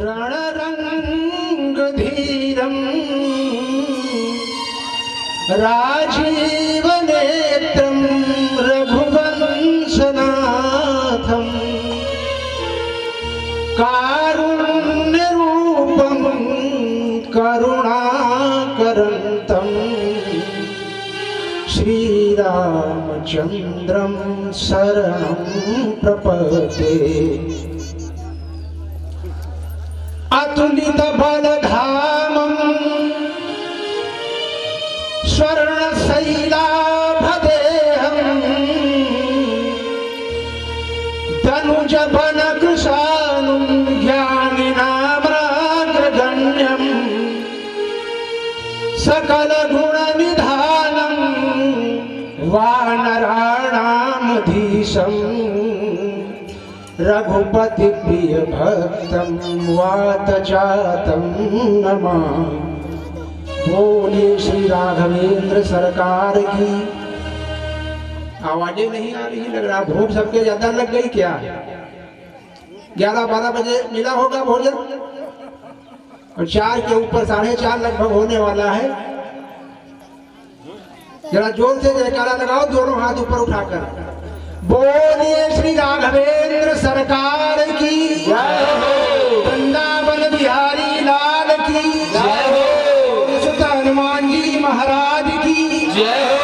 रणरङ्गधीरं राजीवनेत्रं रघुवंशनाथं कारुण्यरूपं करुणाकरन्तं श्रीरामचन्द्रं शरणं प्रपद्ये। अतुलित बलधामं स्वर्णशैलाभदेहं तनुजवनकृशानुं ज्ञानिनाम्राग्रगण्यं सकलगुणनिधानं वानराणामधीशम् रघुपति प्रिय भक्तम वातजातम नमामि। बोलिए श्री राघवेंद्र सरकार की। आवाजें नहीं आ रही, लग रहा भूख सबके ज्यादा लग गई क्या? 11-12 बजे मिला होगा भोजन और 4 के ऊपर 4:30 लगभग होने वाला है। जरा जोर से जयकारा लगाओ, दोनों हाथ ऊपर उठाकर। बोलिए श्री राघवेंद्र सरकार की जय हो। वृंदावन बिहारी लाल की जय हो। सुत हनुमान जी महाराज की जय हो।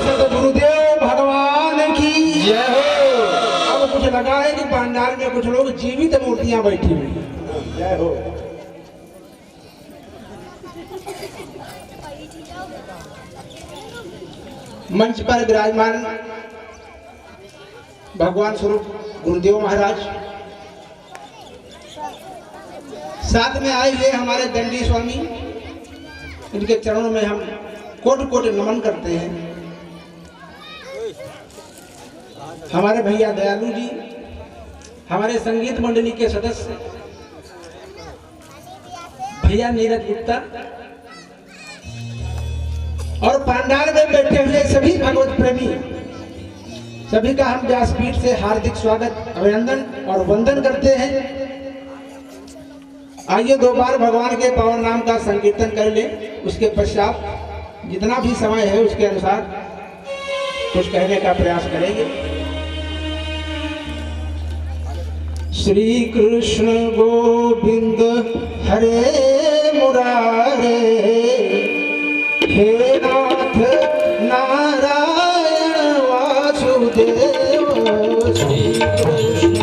सतगुरुदेव भगवान की जय हो। अब कुछ लगा है कि पंडाल में कुछ लोग जीवित मूर्तियां बैठी हुई हैं। जय हो। मंच पर विराजमान भगवान स्वरूप गुरुदेव महाराज, साथ में आए हुए हमारे दंडी स्वामी, इनके चरणों में हम कोटि कोटि नमन करते हैं। हमारे भैया दयालु जी, हमारे संगीत मंडली के सदस्य भैया नीरज गुप्ता और पंडाल में बैठे हुए सभी भगवत प्रेमी, सभी का हम व्यासपीठ से हार्दिक स्वागत, अभिनंदन और वंदन करते हैं। आइए 2 बार भगवान के पावन नाम का संकीर्तन कर ले। उसके पश्चात जितना भी समय है उसके अनुसार कुछ कहने का प्रयास करेंगे। श्री कृष्ण गोविंद हरे मुरारे, हे नाथ नारायण वासुदेव। श्री कृष्ण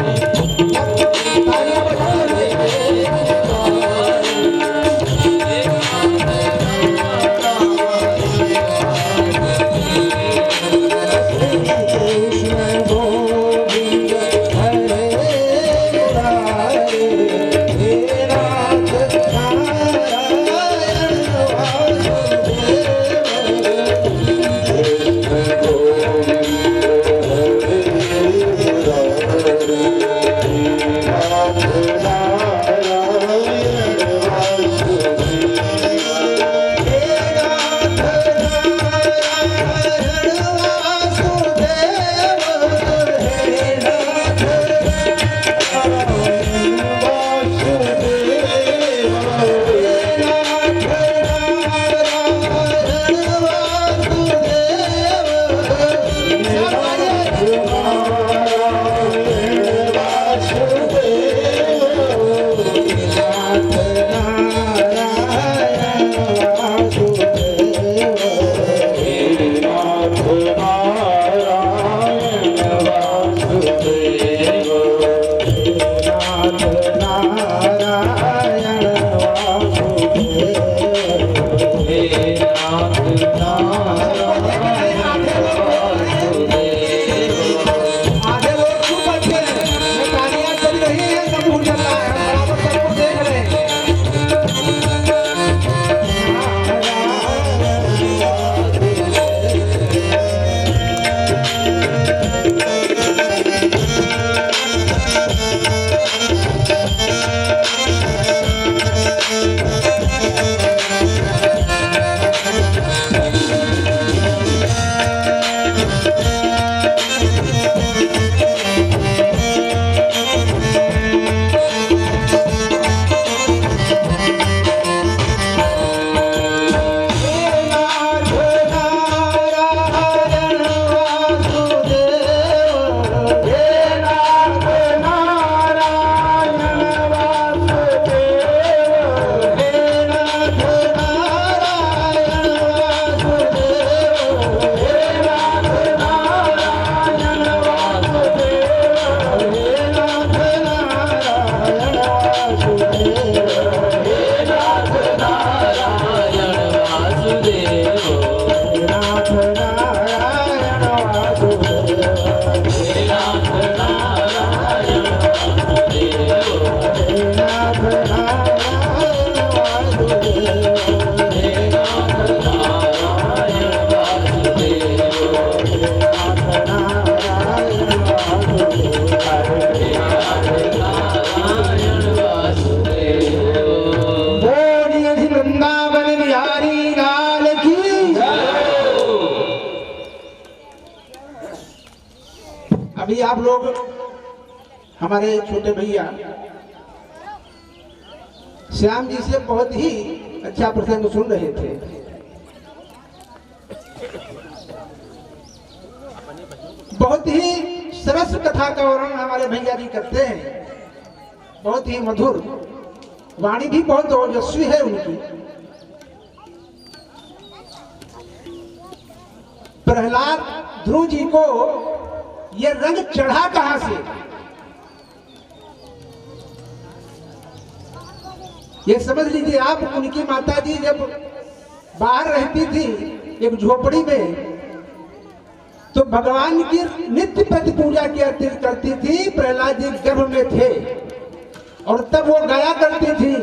हमारे छोटे भैया श्याम जी से बहुत ही अच्छा प्रसंग सुन रहे थे। बहुत ही सरस कथा का वर्णन हमारे भैया जी करते हैं, बहुत ही मधुर, वाणी भी बहुत ओजस्वी है उनकी। प्रहलाद ध्रुव जी को ये रंग चढ़ा कहां से? ये समझ लीजिए आप, उनकी माता जी जब बाहर रहती थी एक झोपड़ी में, तो भगवान की नित्य प्रति पूजा करती थी। प्रहलाद जी गर्भ में थे और तब वो गाया करती थी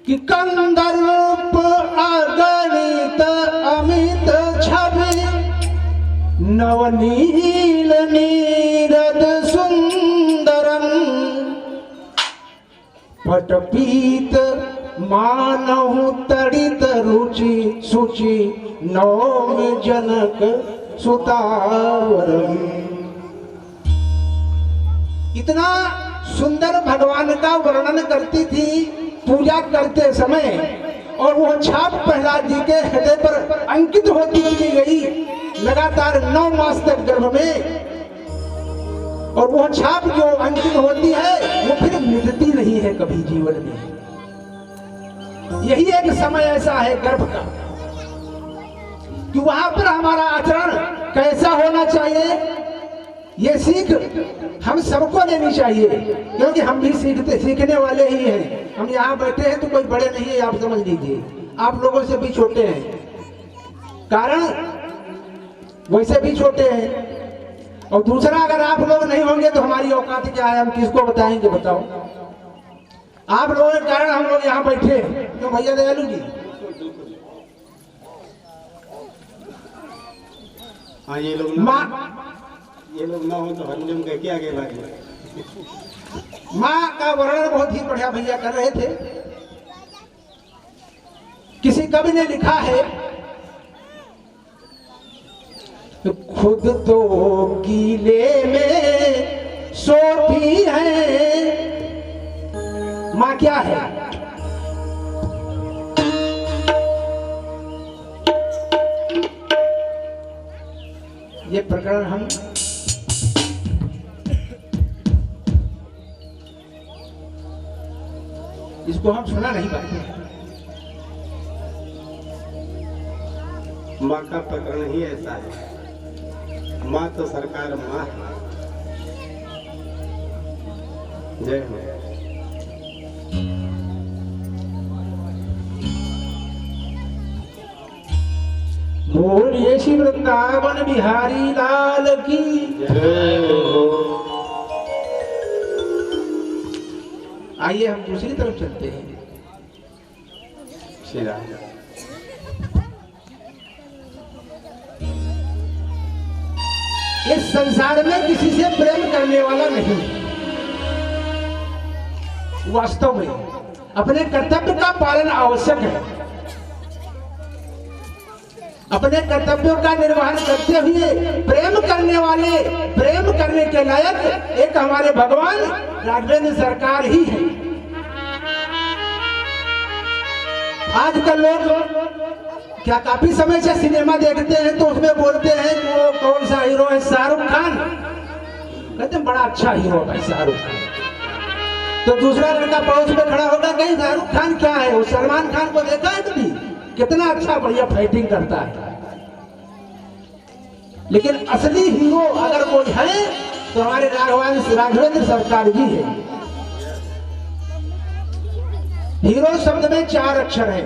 कि कंदर्प अगणित अमित छवि नवनील नीरद सुंदरम पटपीत मानहु तड़ित रुचि सुचि नौमि जनक सुतावरम। इतना सुंदर भगवान का वर्णन करती थी पूजा करते समय, और वो छाप प्रहलाद जी के हृदय पर अंकित होती चली गई लगातार 9 मास तक गर्भ में। और वो छाप जो अंकित होती है वो फिर मिटती नहीं है कभी जीवन में। यही एक समय ऐसा है गर्भ का कि वहां पर हमारा आचरण कैसा होना चाहिए, ये सीख हम सबको लेनी चाहिए, क्योंकि हम भी सीखने वाले ही हैं। हम यहाँ बैठे हैं तो कोई बड़े नहीं है, आप समझ लीजिए, आप लोगों से भी छोटे हैं, कारण वैसे भी छोटे हैं। और दूसरा, अगर आप लोग नहीं होंगे तो हमारी औकात क्या है, हम किसको बताएंगे बताओ। आप लोगों के कारण हम लोग यहाँ बैठे हैं, तो भैया दयालु जी। हाँ, ये लोग ना हो तो हम जम के आगे भागे। माँ का वर्णन बहुत ही बढ़िया भैया कर रहे थे। किसी कवि ने लिखा है, खुद तो गीले में सोती है, माँ क्या है? ये प्रकरण हम इसको हम सुना नहीं पाते। माँ का प्रकरण ही ऐसा है। माँ तो सरकार माँ है। जय हो। बोलिए श्री वृंदावन बिहारी लाल की जय हो। आइए हम दूसरी तरफ चलते हैं। श्री राम। इस संसार में किसी से प्रेम करने वाला नहीं, वास्तव में अपने कर्तव्य का पालन आवश्यक है। अपने कर्तव्यों का निर्वहन करते हुए प्रेम करने वाले, प्रेम करने के लायक एक हमारे भगवान राघवेंद्र सरकार ही है। आजकल लोग क्या काफी समय से सिनेमा देखते हैं तो उसमें बोलते हैं कि वो कौन सा हीरो है, शाहरुख खान। कहते हैं बड़ा अच्छा हीरो है शाहरुख खान। तो दूसरा लड़का पड़ोस में खड़ा होगा, कहीं शाहरुख खान क्या है, वो सलमान खान को देखा है कभी? कितना अच्छा बढ़िया फाइटिंग करता है। लेकिन असली हीरो अगर कोई है तो हमारे राघवेंद्र सरकार जी है। हीरो शब्द में 4 अक्षर है,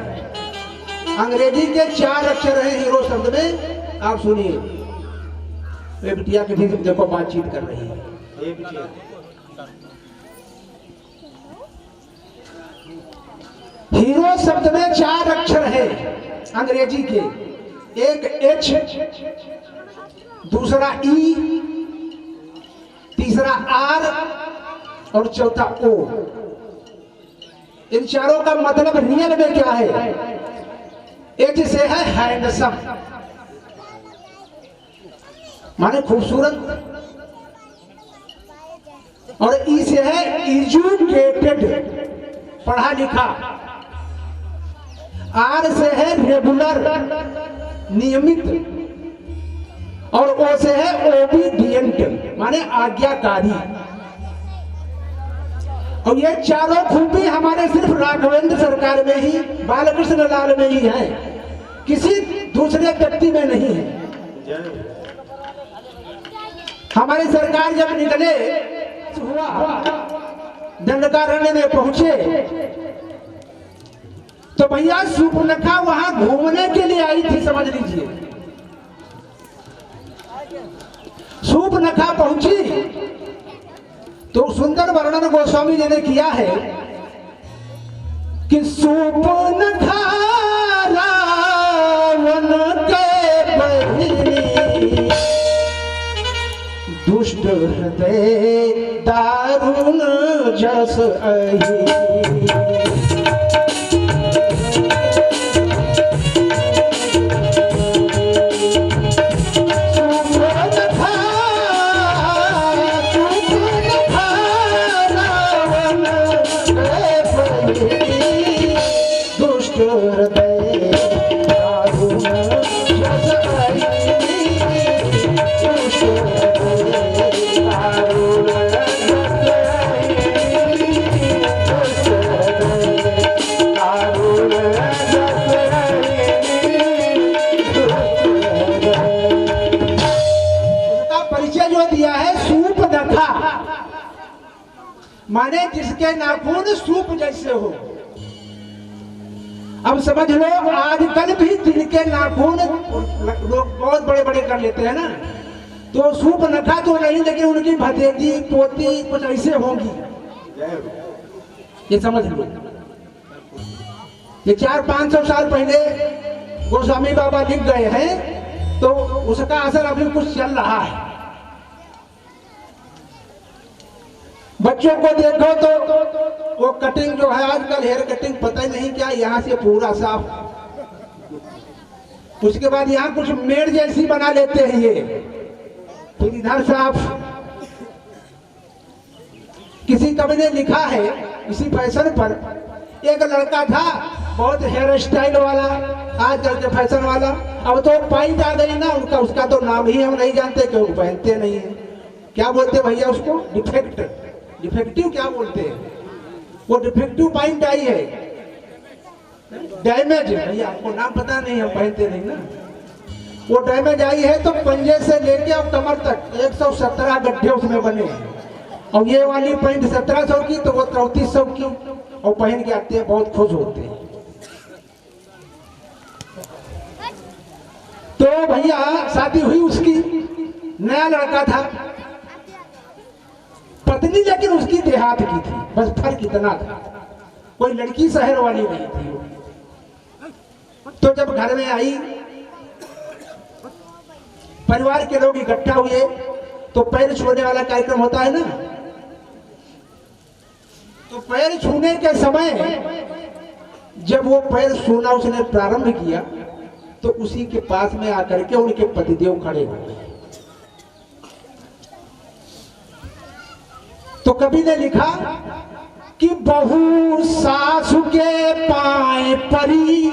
अंग्रेजी के 4 अक्षर हैं हीरो शब्द में। आप सुनिए, वे बिटिया के भी देखो बातचीत कर रही है। हीरो शब्द में 4 अक्षर है अंग्रेजी के, एक एच, दूसरा ई, तीसरा आर और चौथा ओ। इन चारों का मतलब रियल में क्या है? एच से है हैंडसम, माने खूबसूरत, और ई से है एजुकेटेड, पढ़ा लिखा। आर से है रेगुलर, नियमित, और ओ से है ओबीडियंट, माने आज्ञाकारी। और ये चारों खूबी हमारे सिर्फ राघवेंद्र सरकार में ही, बालकृष्ण लाल में ही है, किसी दूसरे व्यक्ति में नहीं है। हमारी सरकार जब निकले हुआ, दंडकारण्य में पहुंचे, तो भैया सुपर्णखा वहां घूमने के लिए आई थी, समझ लीजिए। सुपर्णखा पहुंची तो सुंदर वर्णन गोस्वामी जी ने किया है कि सुपर्णखा रावण के बहिनी, दुष्ट हृदय दारुण जस अहि। माने जिसके नाखून सूप जैसे हो। अब समझ लो, आजकल भी जिनके नाखून लोग बहुत बड़े बड़े कर लेते हैं ना, तो सुपर्णखा तो नहीं, लेकिन उनकी भतीजी पोती कुछ ऐसे होंगी, ये समझ लो। ये 400-500 साल पहले गोस्वामी बाबा लिख गए हैं, तो उसका असर अभी कुछ चल रहा है। बच्चों को देखो तो वो कटिंग जो है आजकल, हेयर कटिंग पता ही नहीं क्या, यहाँ से पूरा साफ, उसके बाद यहाँ कुछ मेड़ जैसी बना लेते हैं ये, फिर इधर साफ। किसी कवि ने लिखा है इसी फैशन पर, एक लड़का था बहुत हेयर स्टाइल वाला, आजकल के फैशन वाला। अब तो पाइंट आ गई ना उनका, उसका तो नाम ही हम नहीं जानते, क्यों पहनते नहीं है। क्या बोलते भैया उसको? डिफेक्ट, डिफेक्टिव क्या बोलते हैं? वो डिफेक्टिव पॉइंट आई है, डैमेज। भैया आपको नाम पता नहीं, हम पहनते नहीं ना। वो डैमेज आई है, तो पंजे से लेके और कमर तक 117 गड्ढे उसमें बने। और ये वाली पैंट 1700 की, तो वो 3400 की, और पहन के आते हैं, बहुत खुश होते हैं। तो भैया शादी हुई उसकी, नया लड़का था, पत्नी लेकिन उसकी देहात की थी, बस फर्क इतना था, कोई लड़की शहर वाली नहीं थी। तो जब घर में आई, परिवार के लोग इकट्ठा हुए, तो पैर छूने वाला कार्यक्रम होता है ना, तो पैर छूने के समय जब वो पैर छूना उसने प्रारंभ किया, तो उसी के पास में आकर के उनके पतिदेव खड़े हो गए। तो कवि ने लिखा कि बहू सासु के पाए परी,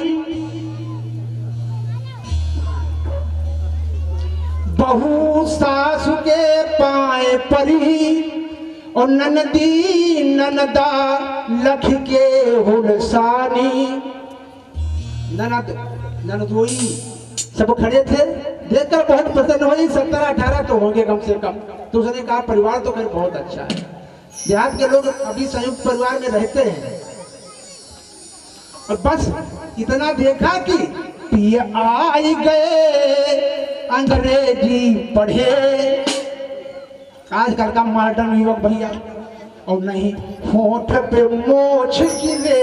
बहू सासु के पाए परी, और ननदी ननदा लख के हुलसानी। ननद ननदोई सब खड़े थे, देखकर बहुत प्रसन्न हुई। 17-18 तो होंगे कम से कम। तो उसने कहा परिवार तो खैर बहुत अच्छा है, देहात के लोग अभी संयुक्त परिवार में रहते हैं। और बस इतना देखा कि पिया आई गए अंग्रेजी पढ़े, आजकल का मॉडर्न युवक भैया, और नहीं होठ पे मोछ गिरे।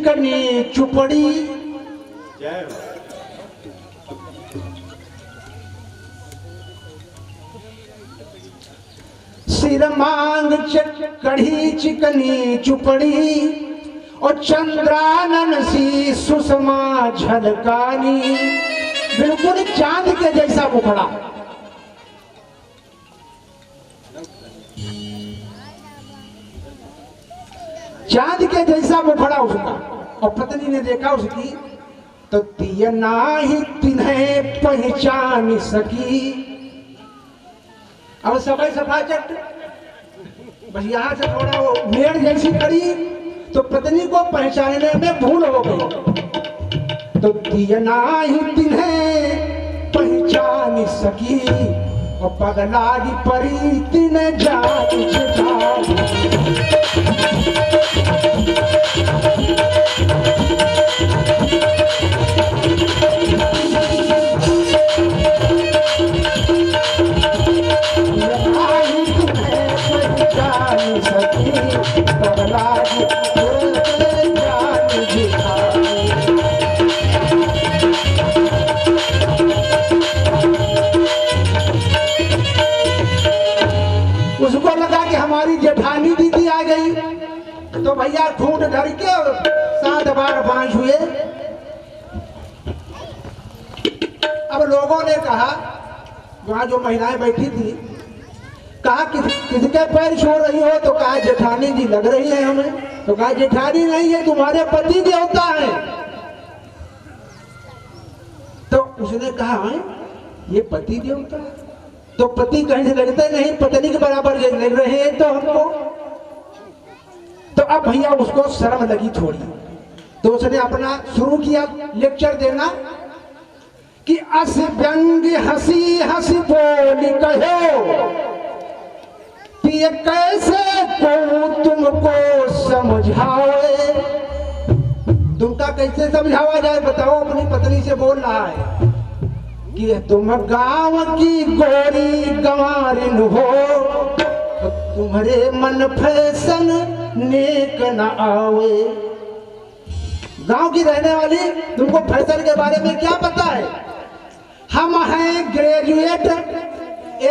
चिकनी चुपड़ी। जय हो। सिर मांग कढ़ी चिकनी चुपड़ी और चंद्रानन सी सुषमा झलकानी। बिल्कुल चांद के जैसा मुखड़ा। चांद के जैसा मुखड़ा उसका। और पत्नी ने देखा उसकी तो तिय नाही तिन्हें पहचान सकी। अब सफाई सफा चट बस यहां से थोड़ा वो मेड़ जैसी खड़ी तो पत्नी को पहचानने में भूल हो गई। तो तिय नाही तिन्हें पहचान सकी और पगलागी परी तिन जात छिपा। उसको लगा कि हमारी जेठानी दीदी आ गई तो भैया खूंट धर के 7 बार बांझ हुए। अब लोगों ने कहा, वहां जो महिलाएं बैठी थी, कहा किसके पैर छू रही हो? तो कहा जेठानी जी लग रही है हमें। तो कहा जेठानी नहीं है, तुम्हारे पति देवता है। तो उसने कहा ये पति देवता? तो पति कहीं से लगते नहीं, पत्नी के बराबर लग रहे हैं तो हमको। तो अब भैया उसको शर्म लगी थोड़ी तो उसने अपना शुरू किया लेक्चर देना कि अस व्यंग हंसी हंसी बोली कहो ये कैसे को तुमको समझावे। तुमका कैसे समझावा जाए बताओ। अपनी पत्नी से बोल रहा है कि तुम गांव की गोरी गंवारिन हो तो तुम्हारे मन फैशन नेक न आवे। गांव की रहने वाली, तुमको फैशन के बारे में क्या पता है? हम हैं ग्रेजुएट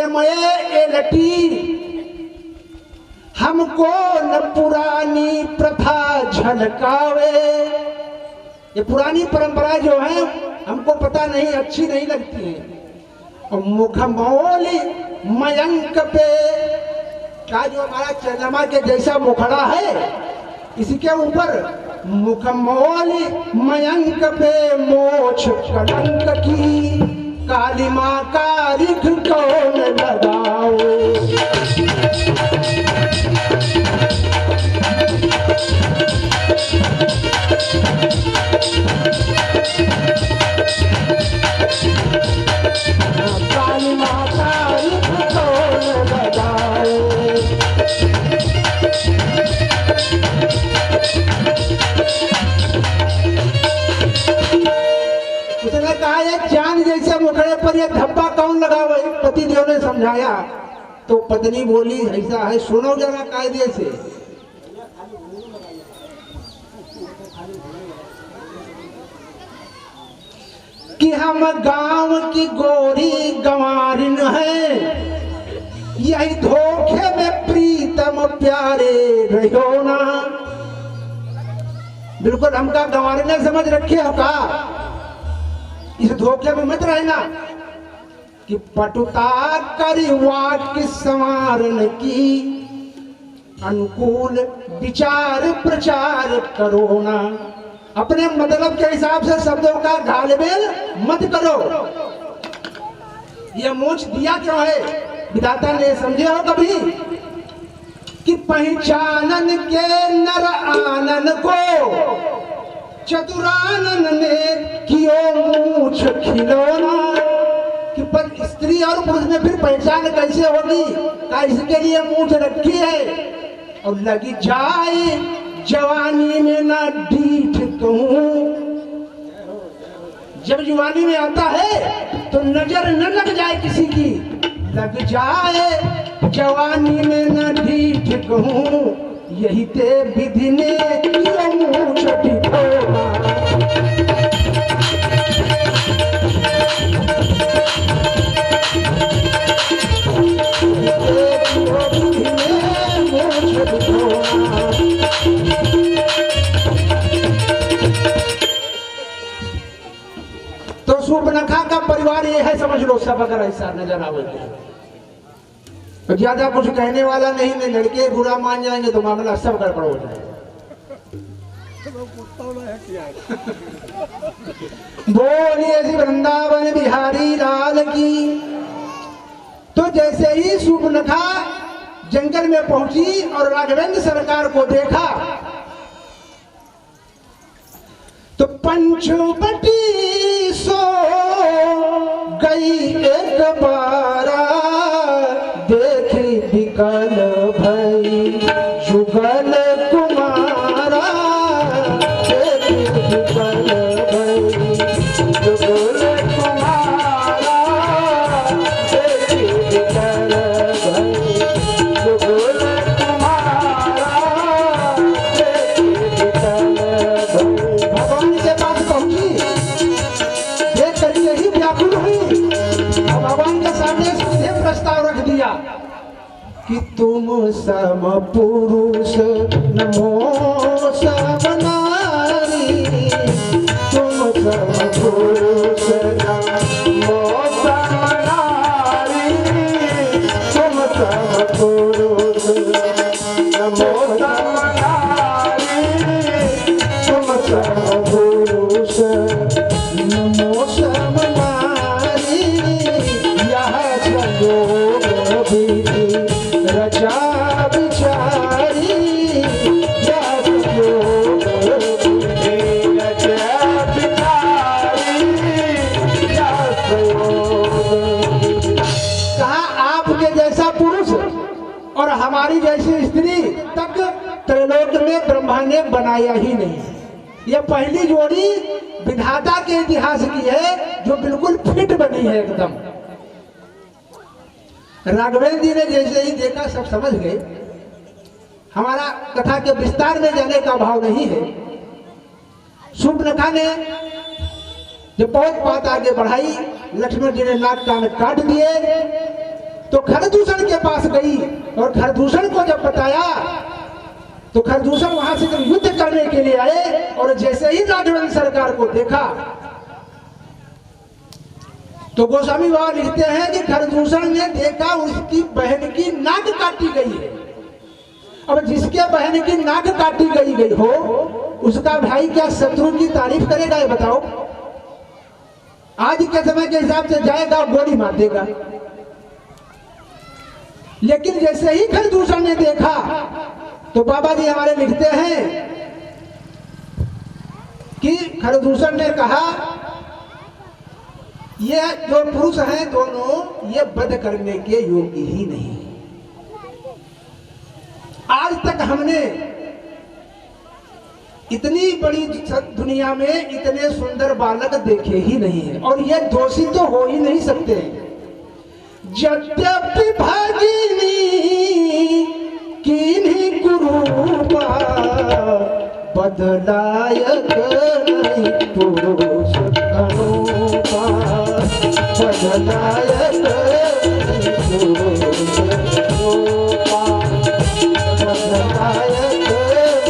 MA LT। हमको न पुरानी प्रथा झलकावे। ये पुरानी परंपरा जो है हमको पता नहीं, अच्छी नहीं लगती है। और मुखमौली मयंक पे का जो हमारा चंद्रमा के जैसा मुखड़ा है, इसके ऊपर मुखमौली मयंक पे मोछ कलंक की काली माँ का रिख कौन लगाओ। काली माँ का रिख कौन लगाओ। उसने कहा ये चांद जैसे मुखड़े पर ये धब्बा कौन लगावे? पति देव ने समझाया तो पत्नी बोली ऐसा है, सुनो जरा कायदे से। कि हम गांव की गोरी गंवारिन हैं, यही धोखे में प्रीतम प्यारे रहो ना। बिल्कुल हमका गंवारिन समझ रखे हो का? इस धोखे में मत रहना कि पटुता करी वाक्य संवारन की अनुकूल विचार प्रचार करो ना। अपने मतलब के हिसाब से शब्दों का घालमेल मत करो। यह मोक्ष दिया क्यों है? विधाता ने समझे हो कभी कि पहचानन के नर आनन को चतुरानन ने कियो मूछ खिलौना। कि पर स्त्री और पुरुष में फिर पहचान कैसे होगी? का इसके लिए मूछ रखी है। और लगी जाए जवानी में ना डीठ कहूं। जब जवानी में आता है तो नजर न लग जाए किसी की। लग जाए जवानी में न डीठ कहूं यही ते विधि ने किया मूछ टिकोना। तो सूर्पनखा का परिवार ये है, समझ लो सब अगर ऐसा नजर आवे तो ज्यादा कुछ कहने वाला नहीं, नहीं लड़के बुरा मान जाएंगे तो मामला सब गड़बड़ हो जाएगा। बोलिए श्री वृंदावन बिहारी लाल की। तो जैसे ही सूर्पनखा जंगल में पहुंची और राघवेंद्र सरकार को देखा तो पंचवटी सो गई एक बारा, देखी विकल भई जुगल कुमारा, देखी विकल भई जुगल कुमारा, देखी विकल भई जुगल कुमारा, देखी विकल भई। भगवान के पास पहुंची, देख कर यही व्याकुल हुई और भगवान के सामने सीधे प्रस्ताव रख दिया कि तुम सम पुरुष नमो सम नारी, तुम सम पुरुष नमो सम नारी, तुम सम पुरुष नमो सम नारी, तुम सम पुरुष नमो सम नारी, यह संयोग विधि रचा विचारी, यह संयोग विधि रचा विचारी, यह संयोग। कहा आपके जैसा पुरुष और हमारी जैसी स्त्री तक त्रैलोक में ब्रह्मा ने बनाया ही नहीं। यह पहली जोड़ी विधाता के इतिहास की है जो बिल्कुल फिट बनी है एकदम। राघवेंद्र जी ने जैसे ही देखा सब समझ गए। हमारा कथा के विस्तार में जाने का भाव नहीं है। सूर्पनखा ने जब बहुत बात आगे बढ़ाई, लक्ष्मण जी ने नाक कान काट दिए तो खरदूषण के पास गई और खरदूषण को जब बताया तो खरदूषण वहां से जब युद्ध करने के लिए आए और जैसे ही राघवेंद्र सरकार को देखा तो गोस्वामी बाबा लिखते हैं कि खरदूषण ने देखा उसकी बहन की नाक काटी गई है। अब जिसके बहन की नाक काटी गई हो उसका भाई क्या शत्रु की तारीफ करेगा? ये बताओ। आज के समय के हिसाब से जाएगा और गोली मार देगा। लेकिन जैसे ही खरदूषण ने देखा तो बाबा जी हमारे लिखते हैं कि खरदूषण ने कहा ये जो पुरुष हैं दोनों ये वध करने के योग्य ही नहीं। आज तक हमने इतनी बड़ी दुनिया में इतने सुंदर बालक देखे ही नहीं है और ये दोषी तो हो ही नहीं सकते। यद्यपि भागिनी किन्हीं कुरूपा बदलायक नहीं पुरुष अनुपा, बदलायक नहीं पुरुष अनुपा, बदलायक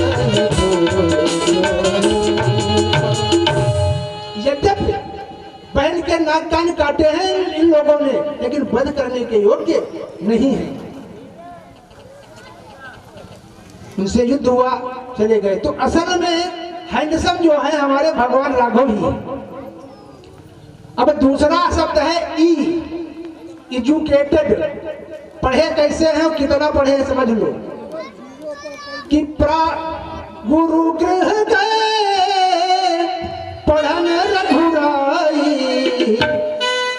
नहीं पुरुष अनुपा। यद्यपि बहन के नाक कान काटे हैं इन लोगों ने लेकिन वध करने के योग्य नहीं है। उनसे युद्ध हुआ, चले गए। तो असल में हैंडसम जो है हमारे भगवान राघव ही। अब दूसरा शब्द है एजुकेटेड। पढ़े कैसे हैं, कितना पढ़े हैं समझ लो कि गुरु गृह गए पढ़न रघुराई,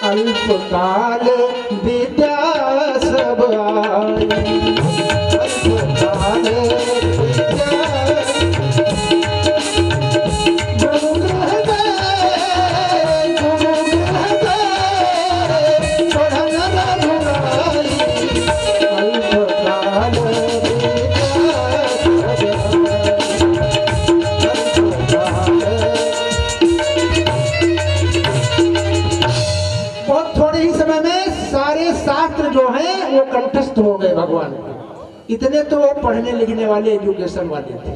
अल्पकाल विद्या सब आई, अल्पकाल विद्या। गुरु गृह गए पढ़न रघुराई, अल्पकाल विद्या कंठस्थ हो गए भगवान के। इतने तो वो पढ़ने लिखने वाले एजुकेशन वाले थे।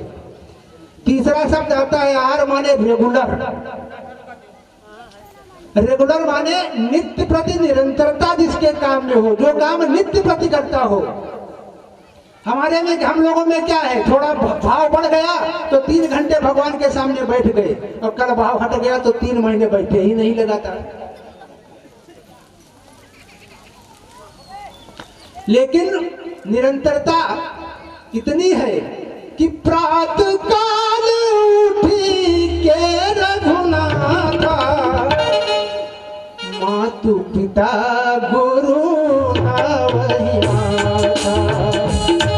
तीसरा शब्द आता है आर माने रेगुलर। रेगुलर माने नित्य प्रति निरंतरता जिसके काम में हो, जो काम नित्य प्रति करता हो। हमारे में हम लोगों में क्या है, थोड़ा भाव बढ़ गया तो 3 घंटे भगवान के सामने बैठ गए, और कल भाव हट गया तो 3 महीने बैठे ही नहीं लगातार। लेकिन निरंतरता इतनी है कि प्रातः काल उठी के रघुनाथा, मातु पिता गुरु वही माता,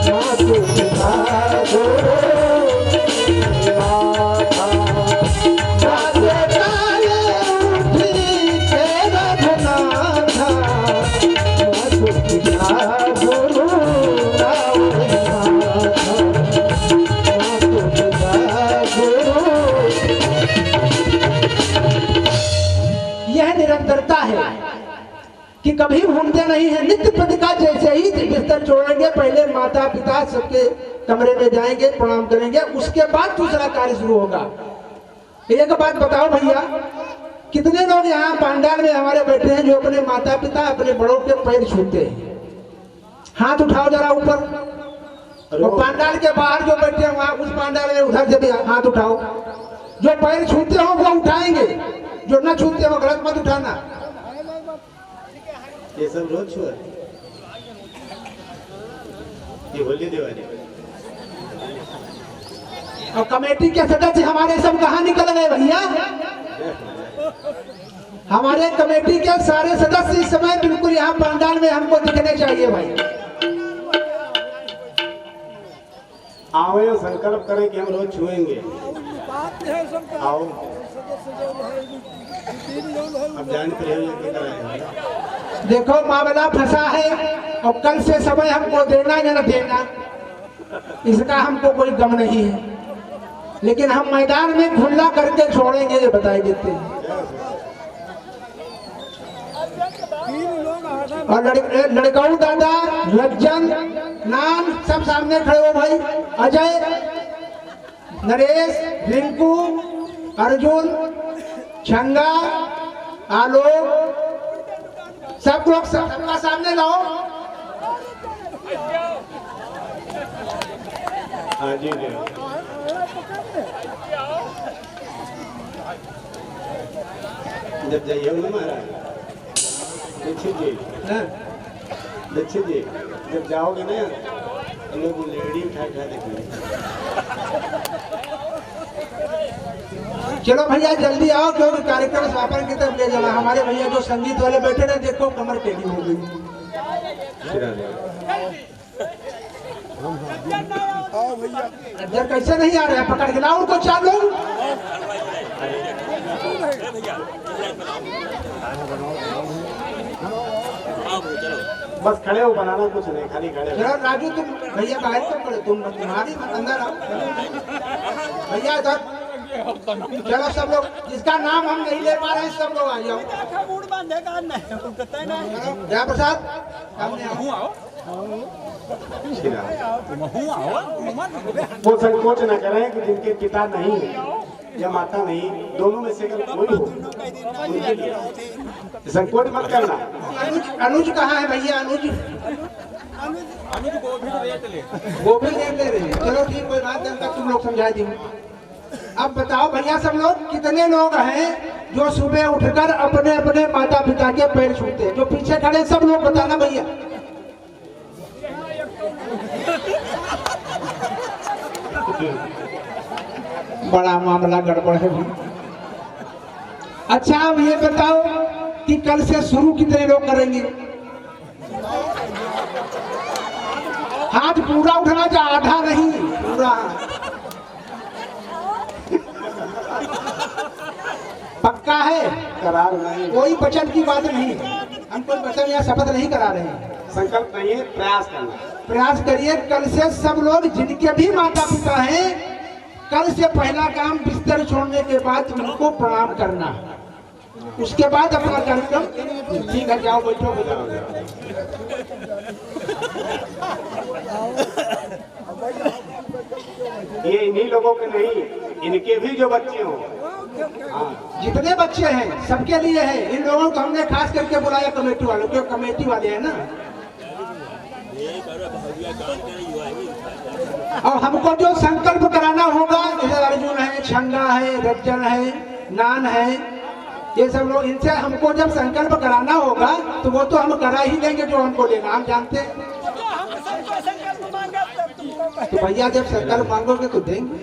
मातु पिता गुरु माता, प्रातः काल उठी के रघुनाथा, मातु पिता गुरु वही माता, मातु पिता गुरु। यह निरंतरता है कि कभी भूलते नहीं है। नित्य प्रति का जैसे ही बिस्तर छोड़ेंगे, पहले माता पिता सबके कमरे में जाएंगे, प्रणाम करेंगे, उसके बाद दूसरा कार्य शुरू होगा। एक बात बताओ भैया, कितने लोग यहाँ पंडाल में हमारे बैठे हैं जो अपने माता पिता अपने बड़ों के पैर छूते हैं? हाथ उठाओ जरा ऊपर। और पंडाल के बाहर जो बैठे हैं वहां उस पंडाल में उधर से भी हाथ उठाओ। जो पैर छूते हो वो उठाएंगे, जो न छूते हो गलत मत उठाना। ये सब रोज छुआ, ये होली दिवाली। और कमेटी के सदस्य हमारे सब कहाँ निकल गए भैया? हमारे कमेटी के सारे सदस्य इस समय बिल्कुल यहाँ पंडाल में हमको दिखने चाहिए भाई। आओ ये संकल्प करें कि हम रोज छुएंगे। आओ अब जान पर देखो मामला फंसा है, और कल से समय हमको देना या न देना इसका हमको कोई गम नहीं है, लेकिन हम मैदान में खुला करके छोड़ेंगे, ये बताए देते हैं। और लड़काऊ दादा, लज्जन, नान सब सामने खड़े हो भाई। अजय, नरेश, रिंकू, अर्जुन, छंगा, आलोक, सब लोग सबका सामने लाओ। हाँ जी जी। जब जाइए ना महाराज, दीक्षित जी, दीक्षित जी, जब जाओगे ना तो लोग लेडी उठा देखेंगे। चलो भैया जल्दी आओ, क्योंकि कार्यक्रम समापन की तरफ ले जाना। हमारे भैया जो संगीत वाले बैठे ना, देखो कमर टेढ़ी हो गई। कैसे नहीं आ रहे हैं, पकड़ के लाओ उनको 4 लोग। बस खड़े हो, बनाना कुछ नहीं, खाली खड़े हो। चलो राजू तुम भैया बाहर क्यों खड़े, तुम तुम्हारी अंदर आओ भैया इधर। चलो सब लोग, जिसका नाम हम नहीं ले पा रहे हैं सब लोग आ जाओ। जया प्रसाद सामने आओ। वो संकोच न करें कि जिनके पिता नहीं या माता नहीं, दोनों में से अगर कोई हो उनके लिए संकोच मत करना। अनुज कहाँ है भैया? अनुज गोभी देख ले रहे। चलो ठीक, कोई बात नहीं, तुम लोग समझा दी। अब बताओ भैया सब लोग, कितने लोग हैं जो सुबह उठकर अपने अपने माता पिता के पैर छूते हैं? जो पीछे खड़े सब लोग बताना भैया। बड़ा मामला गड़बड़ है भाई। अच्छा अब ये बताओ कि कल से शुरू कितने लोग करेंगे? हाथ पूरा उठना चाहिए, आधा नहीं, पूरा। पक्का है? करार नहीं, कोई वचन की बात नहीं, हम कोई वचन या शपथ नहीं करा रहे हैं। संकल्प नहीं है, प्रयास करना। प्रयास करिए। कल से सब लोग जिनके भी माता पिता हैं, कल से पहला काम बिस्तर छोड़ने के बाद उनको प्रणाम करना, उसके बाद अपना कार्यक्रम। ठीक है, जाओ बैठो। इन्हीं लोगों के नहीं, इनके भी जो बच्चे हों। हाँ, जितने बच्चे हैं सबके लिए है। इन लोगों को हमने खास करके बुलाया कमेटी वालों, क्यों कमेटी वाले हैं ना। और हमको जो संकल्प कराना होगा, जैसे अर्जुन है, छंगा है, रज्जन है, नान है, ये सब लोग, इनसे हमको जब संकल्प कराना होगा तो वो तो हम करा ही लेंगे जो हमको लेना, हम जानते हैं। तो भैया जब संकल्प मांगोगे तो देंगे।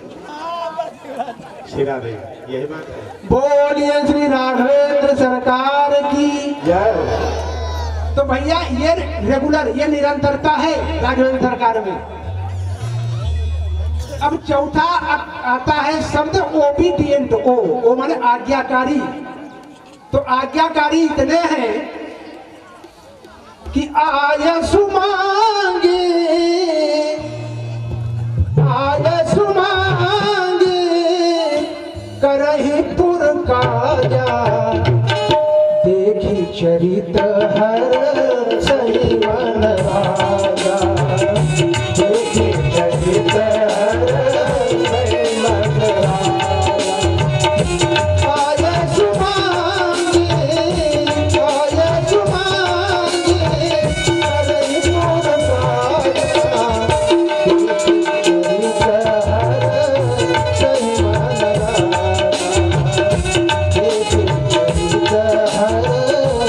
शिरा दे, यही बात है। बोलिए श्री राघवेंद्र सरकार की जय। तो भैया ये रेगुलर, ये निरंतरता है राघवेंद्र सरकार में। अब चौथा आता है शब्द ओबीडिएंट, ओ माने आज्ञाकारी। तो आज्ञाकारी इतने हैं कि आयसु मांगे, आयसु मांगे करहि पुर काजा, देखी चरित हर सही मन राजा, देखी चरित हर सही मन राजा। आयसु मांगे, आयसु मांगे करहि पुर काजा, देखी चरित हर सही मन राजा, देखी चरित हर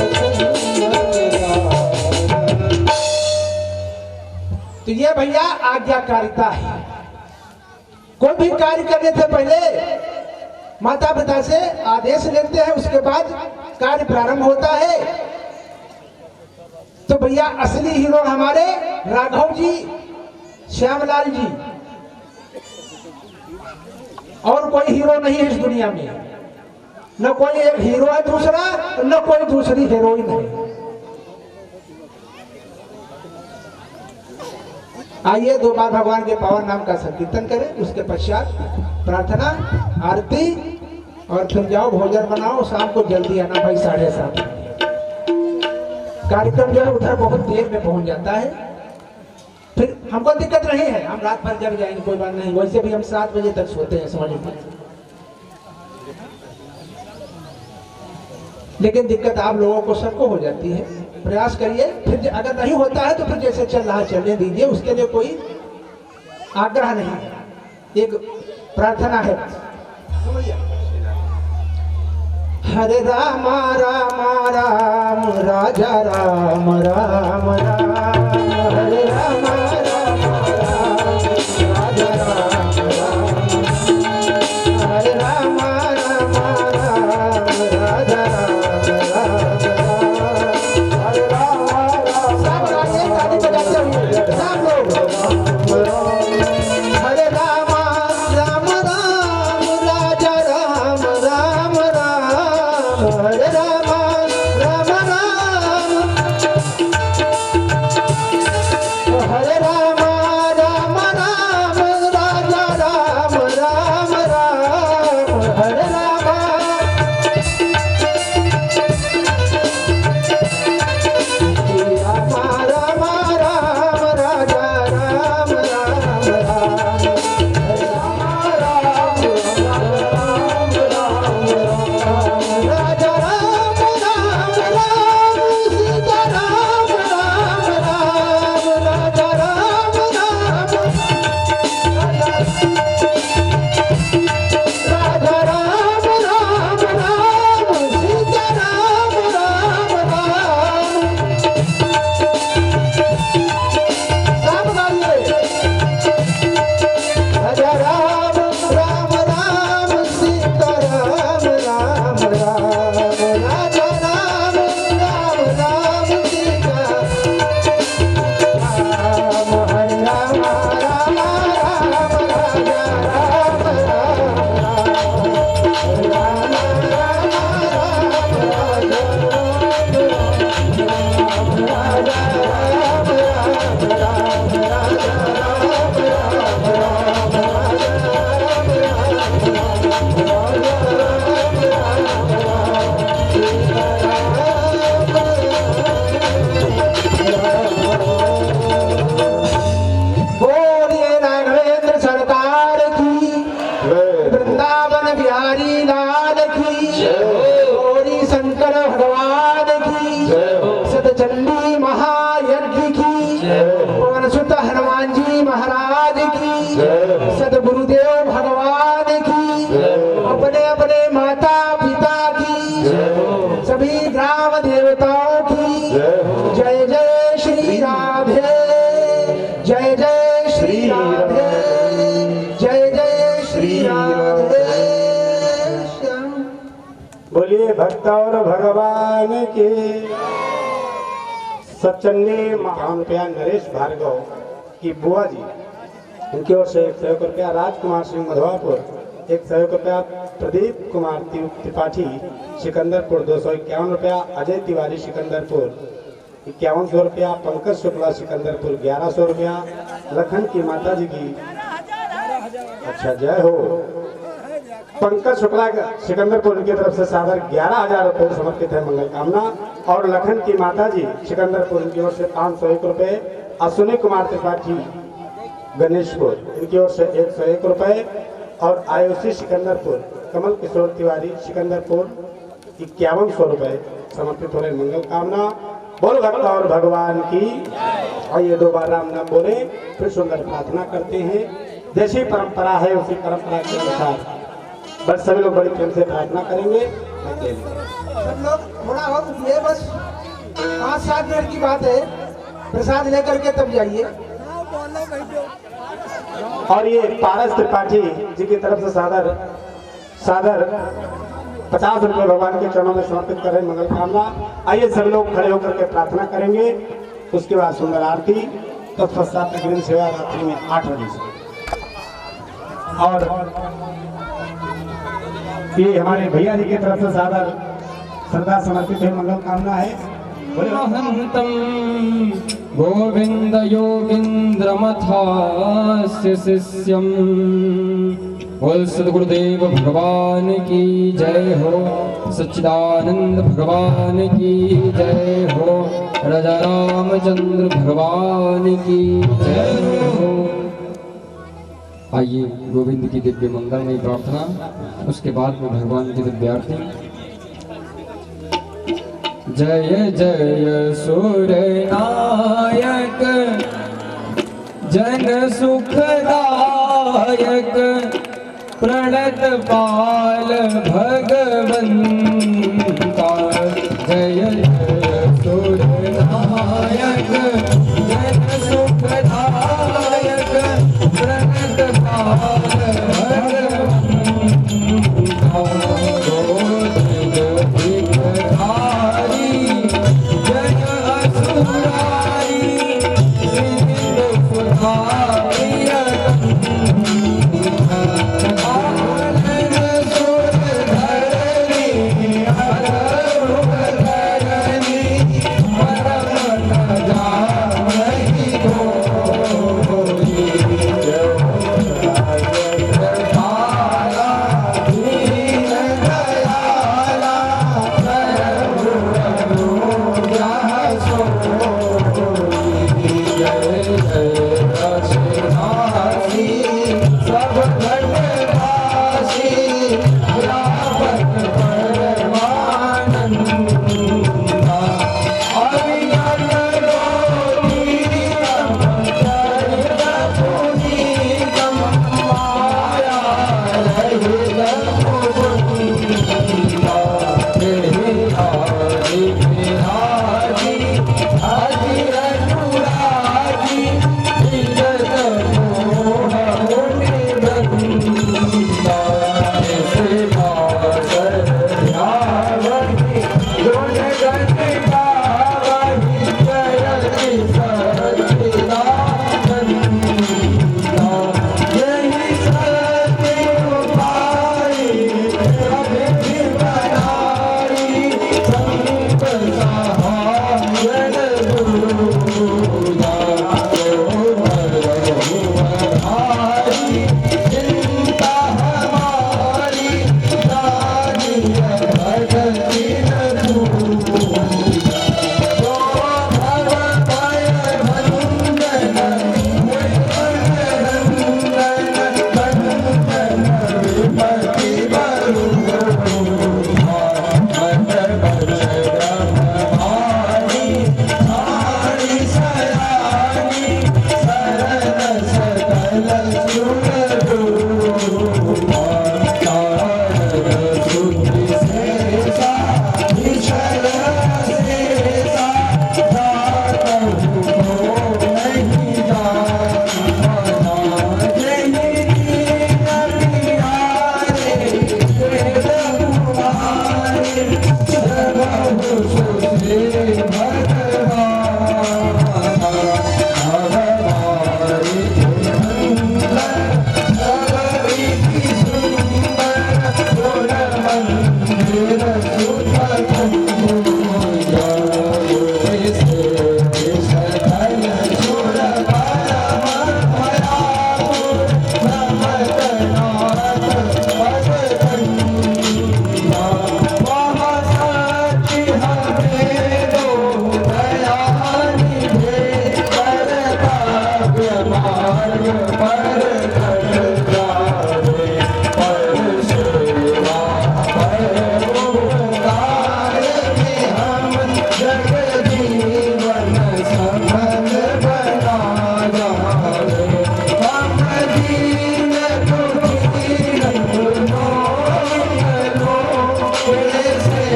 सही मन राजा। तो ये भैया आज्ञाकारिता है। कोई भी कार्य करने से पहले माता पिता से आदेश लेते हैं, उसके बाद कार्य प्रारंभ होता है। तो भैया असली हीरो हमारे राघव जी, श्यामलाल जी, और कोई हीरो नहीं है इस दुनिया में। न कोई एक हीरो है दूसरा, न कोई दूसरी हीरोइन है। आइए दो बार भगवान के पावन नाम का संकीर्तन करें, उसके पश्चात प्रार्थना, आरती, और फिर जाओ भोजन बनाओ। शाम को जल्दी आना भाई, 7:30। कार्यक्रम जो है उधर बहुत देर में पहुंच जाता है, फिर हमको दिक्कत नहीं है, हम रात भर जग जाएंगे, कोई बात नहीं। वैसे भी हम 7 बजे तक सोते हैं, समझ लीजिए। लेकिन दिक्कत आप लोगों को सबको हो जाती है। प्रयास करिए, फिर अगर नहीं होता है तो फिर जैसे चल रहा चलने दीजिए, उसके लिए कोई आग्रह नहीं, एक प्रार्थना है। हरे राम राम राम राजा राम राम राम, हरे राम राम राम राजा राम राम, हरे राम राम राम राजा राम राम, हरे राम राम। सब रागे गाड़ी बजाते हुए सब लोग, हरे राम राम राम राजा राम राम राम, हरे राम राम राम, सुत हनुमान जी महाराज की, सदगुरुदेव भगवान की, अपने अपने माता पिता की, सभी ग्राम देवताओं की जय जय श्री राधे, जय जय श्री राधे, जय जय श्री राधे। बोलिए भक्त और भगवान के। सचन्नी महान प्यार नरेश भार्गव की बुआ जी, उनकी ओर से 100 रुपया राजकुमार सिंह मधवापुर, 100 रुपया प्रदीप कुमार त्रिपाठी सिकंदरपुर, 251 रुपया अजय तिवारी सिकंदरपुर, 5100 रुपया पंकज शुक्ला सिकंदरपुर, 1100 रुपया लखन की माता जी की, अच्छा जय हो, पंकज शुक्ला सिकंदरपुर की तरफ से सादर 11,000 रुपये समर्पित है मंगल कामना। और लखन की माता जी सिकंदरपुर की ओर से 501 रुपये, अश्विनी कुमार त्रिपाठी गणेशपुर इनकी ओर से 101 रुपये, और आयुषी सिकंदरपुर कमल किशोर तिवारी सिकंदरपुर 5100 रुपये समर्पित हो रहे मंगल कामना। बोल भक्त और भगवान की। आइए 2 बार राम नाम बोले, फिर सुंदर प्रार्थना करते हैं। जैसी परंपरा है उसी परंपरा के अनुसार बस सभी लोग बड़ी प्रेम से प्रार्थना करेंगे। सब लोग थोड़ा हो ये बस 5-7 मिनट की बात है, प्रसाद लेकर के तब जाइए। और ये पारस त्रिपाठी जी की तरफ से सादर 50 रुपये भगवान के चरणों में समर्पित कर रहे मंगल कामना। आइए सब लोग खड़े होकर के प्रार्थना करेंगे, उसके बाद सुंदर आरती, तत्पश्चात अग्रिम सेवा रात्रि में 8 बजे से। और ये हमारे भैया जी की तरफ से सादर श्रद्धा समर्पित है मंगल कामना है। महंतम गोविंद योगींद्रमथास्य शिष्यम। बोल सद्गुरुदेव भगवान की जय हो, सच्चिदानंद भगवान की जय हो, राजा रामचंद्र भगवान की जय हो। आइए गोविंद की दिव्य मंगलमयी प्रार्थना, उसके बाद में भगवान की दिव्य आरती। जय जय सूर्य नायक जन सुखदायक, प्रणत पाल भगवंता। जय जय सूर्य नायक जन सुखदायक, प्रणत पाल मार्ग पर कट जावे, पर सेवा पर उपकार के हम जग जीवन सफल बना जावे। हम दीन दुखी लो से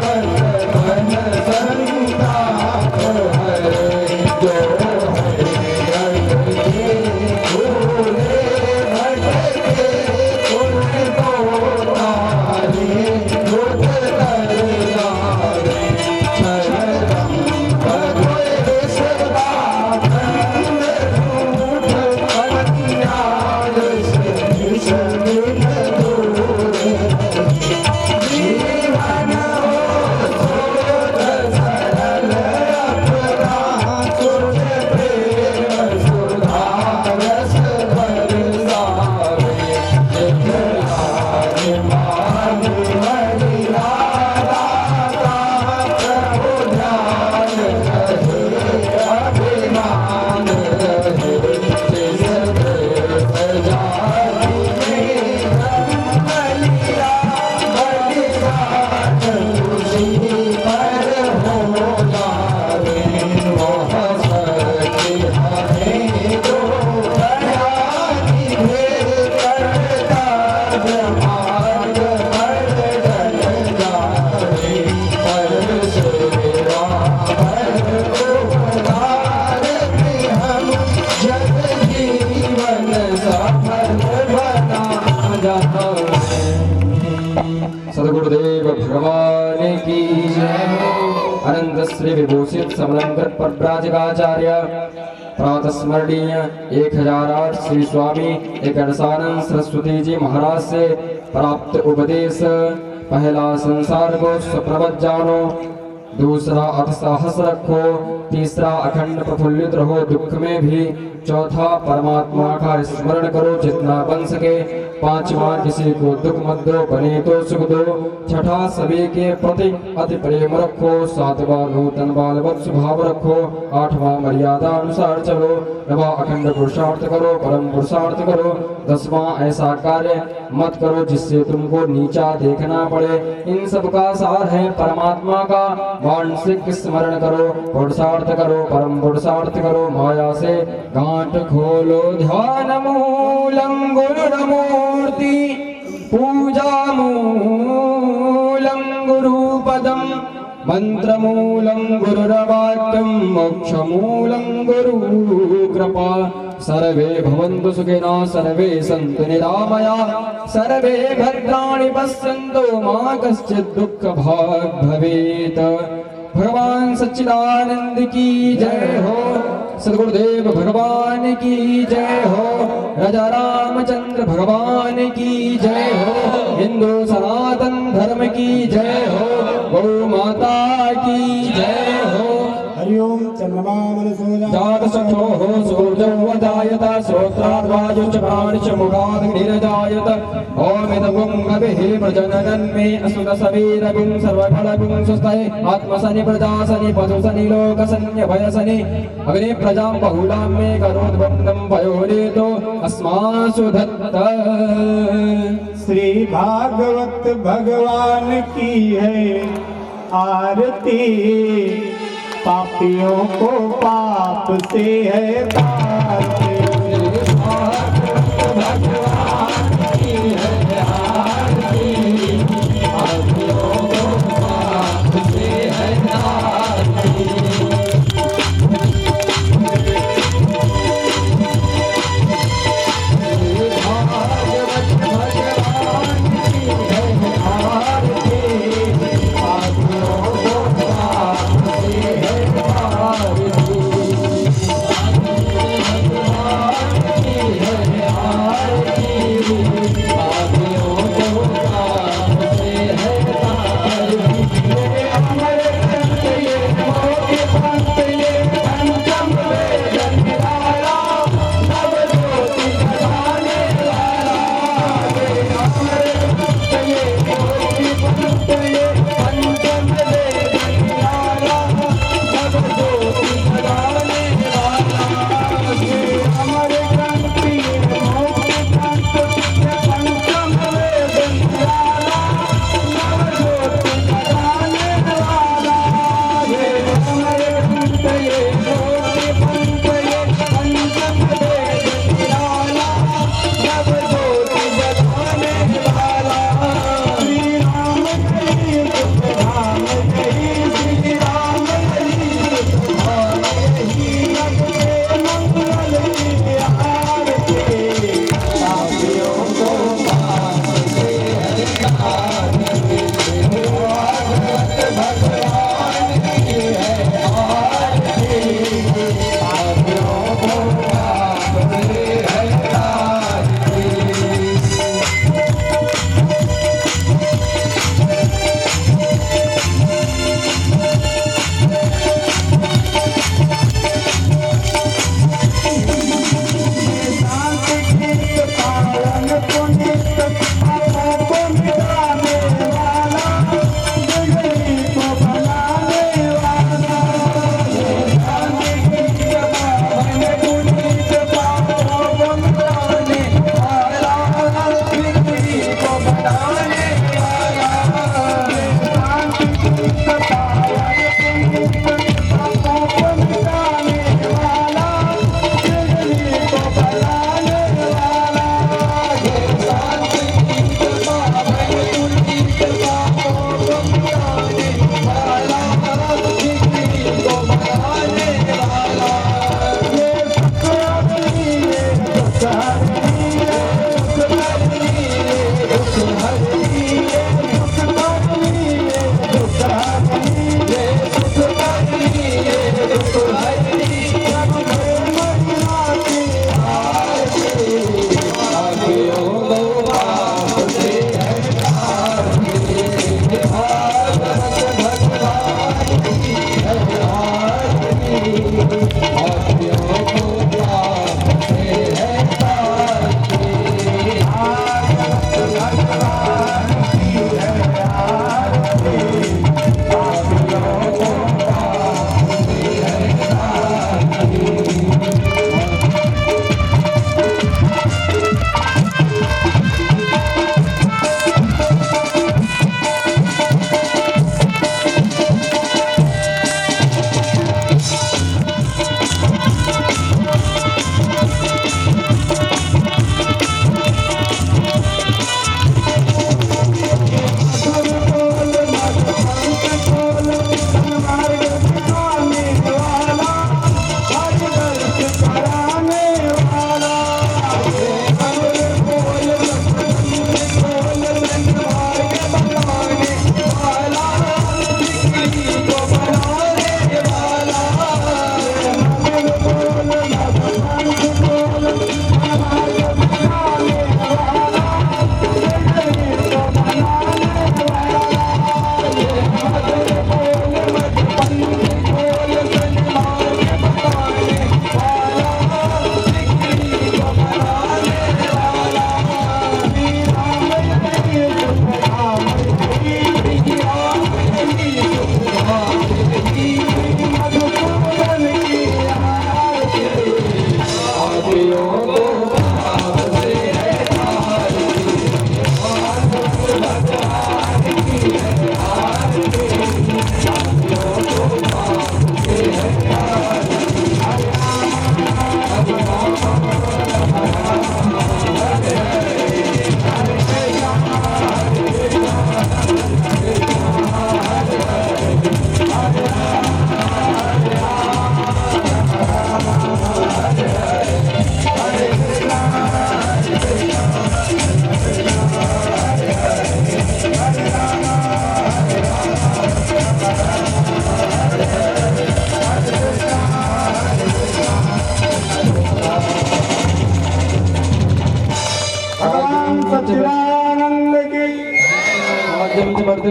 बन संताप है जो सदगुरुदेव भगवान की अनंत श्री विभूषित समलंकृत परव्राजकाचार्य प्रातः स्मरणीय 1008 श्री स्वामी एकादशानंद सरस्वती जी महाराज से प्राप्त उपदेश। पहला संसार को सुप्रवत जानो, दूसरा अथ साहस रखो, तीसरा अखंड प्रफुल्लित रहो दुख में भी, चौथा परमात्मा का स्मरण करो जितना बन सके, पांचवा किसी को दुख मत दो बने तो सुख दो, छठा सभी के प्रति अति प्रेम रखो, सातवां नूतन बालवत स्वभाव रखो, आठवां मर्यादा अनुसार चलो, नवा अखंड पुरुषार्थ करो परम पुरुषार्थ करो, दसवां ऐसा कार्य मत करो जिससे तुमको नीचा देखना पड़े। इन सब का सार है परमात्मा का मानसिक स्मरण करो, पुरुषार्थ करो परम पुरुषार्थ करो, माया से गांठ खोलो, ध्यान मूलम गुरुमूर्ति, पूजा मूलम गुरुपदम, मंत्र मूलम गुरुर्वाक्यम, मोक्ष मूलम गुरु कृपा। सर्वे भवन्तु सुखिनः, सर्वे सन्तु निरामया, सर्वे भद्राणि पश्यन्तु मा कश्चित् दुःखभाग् भवेत्। भगवान सच्चिदानंद की जय हो, सद्गुरुदेव भगवान की जय हो, राजा रामचंद्र भगवान की जय हो, हिंदू सनातन धर्म की जय हो, गौ माता की जय हो। हरिओम चंद्रमा मनसोजा जात सखो हो सूर्यो वदायत, श्रोत्राद्वायुश्च प्राणिश्च मुखादग्निरजायत, ओम इदं गविः प्रजननं मे असुत सवीरविं सर्वफलविं स्वस्ते, आत्मसनि प्रजासनि पशुसनि लोकसनि भयसनि, अग्नि प्रजां बहुलां मे करोद्बन्धं पयोनितो अस्मासु दत्त। श्री भागवत भगवान की है आरती, पापियों को पाप से है तारती। श्री भागवत भगवान की है आरती, पापियों को पाप से है तारती। श्री भागवत भगवान की है आरती, पापियों को पाप से है तारती।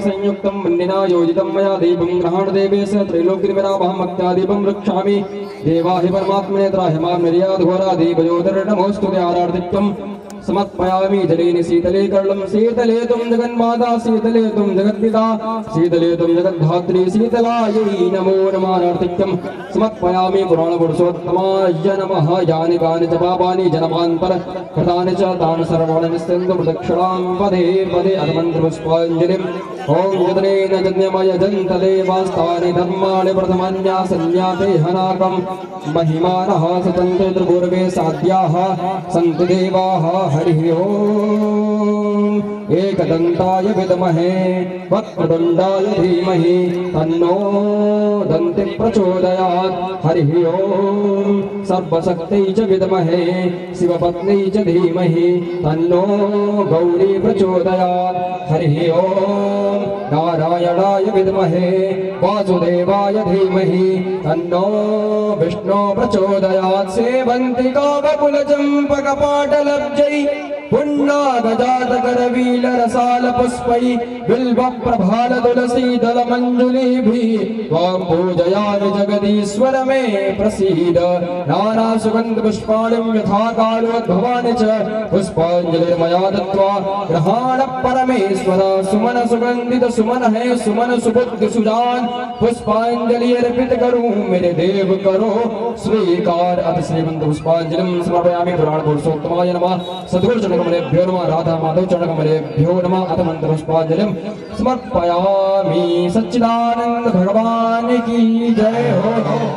संयुक्तं वन्दिना योजितं मया दीपं ग्रहणदेवेश त्रैलोक्यविनामहमत्यादीपं रक्षामि देवाहि परमात्मने त्राहि मां निर्याधघोरादीपयोधर्नमोऽस्तु ते आरार्तिक्यं समर्पयामि जलेन शीतले कर्णं शीतले तुम जगन्माता शीतले तुम जगद्पिता शीतले तुम जगद्धात्री शीतलायै नमो नमार्तिक्यं समर्पयामि पुराणपुरुषोत्तमाय नमः यानि कानि च पापानि जनमान्तර कृतानि च तानि सर्वाणि निस्यन्तु प्रदक्षिणां पदे पदे अर्मन्त्रपुष्पाञ्जलिम् ॐ यदनेन जन्यमय जन्तदेवास्तानि धर्माणि प्रथमान्यासन्याते हनाकं महिमानः सचन्ते त्रिपूर्वे साध्याः सन्ति देवाः हरिः ओम् एकदन्ताय विद्महे वक्रतुण्डाय धीमहि तन्नो दन्ति प्रचोदयात् हरिः ओम् सर्वशक्त्यै च विद्महे शिवपत्न्यै च धीमहि तन्नो गौरी प्रचोदयात् हरिः ओम् नारायणाय विद्महे वासुदेवाय धीमहि तन्नो विष्णु प्रचोदयात् सेवन्तिका बकुलचम्पकपाटलब्जै पुण्डागजातकरवीलरसालपुष्पै बिल्वप्रभालतुलसीदलमञ्जुलीभिः त्वां पूजयामि जगदीश्वर मे प्रसीद नानासुगन्धपुष्पाणिं यथा कालोद्भवानि च पुष्पाञ्जलिर्मया दत्त्वा गृहाण परमेश्वर सुमन सुगन्धित सुमन है सुमन सुबुद्धि सुजान पुष्पांजलि अर्पित करूं मेरे देव करो स्वीकार अथ श्रीमंत पुष्पांजलिं समर्पयामि पुराण पुरुषोत्तमाय नमः सद्गुरु चरणकमलेभ्यो नमः राधा माधव चरणकमलेभ्यो नमः अथ मंत्र पुष्पांजलिं समर्पयामि सच्चिदानंद भगवान की जय हो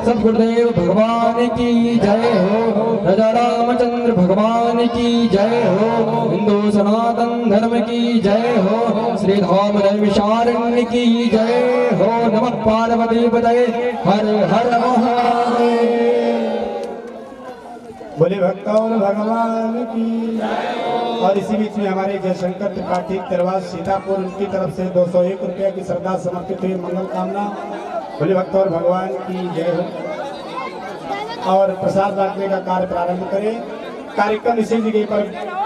सद्गुरुदेव भगवान की जय हो राजा रामचंद्र भगवान की जय हो हिंदू सनातन धर्म की जय हो श्री धाम नैमिषारण्य की जय हो नमः पार्वती पतये हर हर महादेव। बोले भक्तों भगवान की। और इसी बीच में हमारे जयशंकर त्रिपाठी तिरवास सीतापुर उनकी तरफ से 201 रुपया की श्रद्धा समर्पित हुई मंगल कामना। बोले भक्तों भगवान की जय हो। और प्रसाद बांटने का कार्य प्रारंभ करें। कार्यक्रम इसी जगह पर